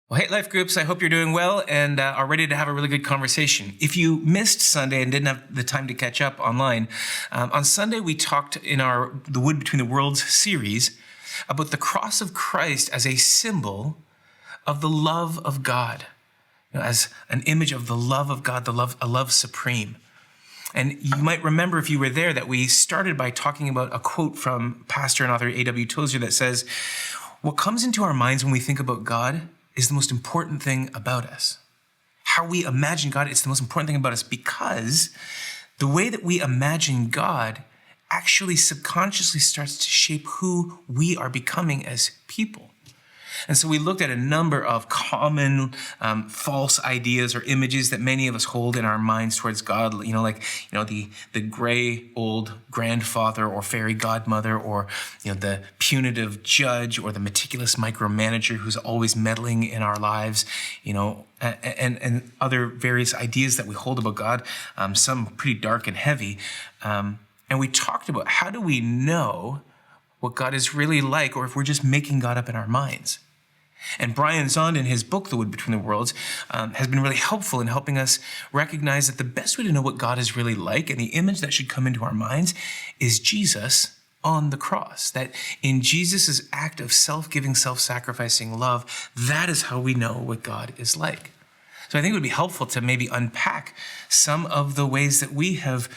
Well, hey, Life Groups, I hope you're doing well and are ready to have a really good conversation. If you missed Sunday and didn't have the time to catch up online, on Sunday we talked in our The Wood Between the Worlds series about the cross of Christ as a symbol of the love of God, as an image of the love of God, a love supreme. And you might remember, if you were there, that we started by talking about a quote from pastor and author A.W. Tozer that says, "What comes into our minds when we think about God is the most important thing about us." How we imagine God is the most important thing about us, because the way that we imagine God actually subconsciously starts to shape who we are becoming as people. And so we looked at a number of common false ideas or images that many of us hold in our minds towards God, the gray old grandfather or fairy godmother, or the punitive judge, or the meticulous micromanager who's always meddling in our lives, and other various ideas that we hold about God, some pretty dark and heavy. And we talked about, how do we know what God is really like, or if we're just making God up in our minds? And Brian Zahnd, in his book, The Wood Between the Worlds, has been really helpful in helping us recognize that the best way to know what God is really like, and the image that should come into our minds, is Jesus on the cross. That in Jesus' act of self-giving, self-sacrificing love, that is how we know what God is like. So I think it would be helpful to maybe unpack some of the ways that we have,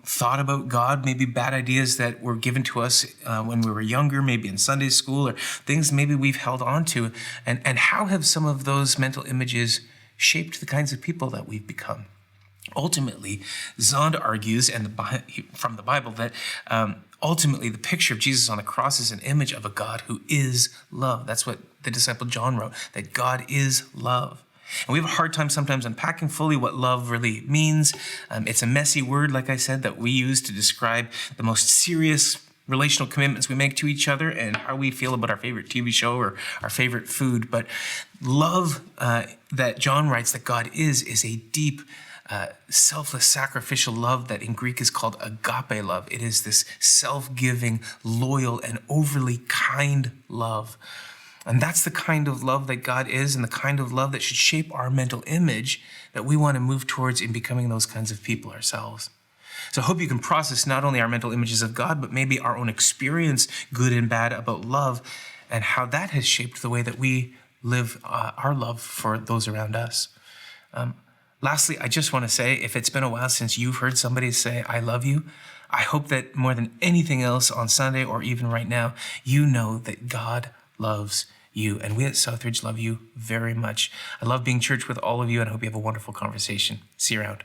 thought about God, maybe bad ideas that were given to us when we were younger, maybe in Sunday school, or things maybe we've held on to, and how have some of those mental images shaped the kinds of people that we've become. Ultimately, Zahnd argues, and from the Bible, that ultimately the picture of Jesus on the cross is an image of a God who is love. That's what the disciple John wrote, that God is love. And we have a hard time sometimes unpacking fully what love really means. It's a messy word, like I said, that we use to describe the most serious relational commitments we make to each other and how we feel about our favorite TV show or our favorite food. But love that John writes that God is a deep, selfless, sacrificial love that in Greek is called agape love. It is this self-giving, loyal, and overly kind love. And that's the kind of love that God is, and the kind of love that should shape our mental image that we want to move towards in becoming those kinds of people ourselves. So I hope you can process not only our mental images of God, but maybe our own experience, good and bad, about love, and how that has shaped the way that we live our love for those around us. Lastly, I just want to say, if it's been a while since you've heard somebody say, "I love you," I hope that more than anything else on Sunday, or even right now, you know that God loves you. And we at Southridge love you very much. I love being church with all of you, and I hope you have a wonderful conversation. See you around.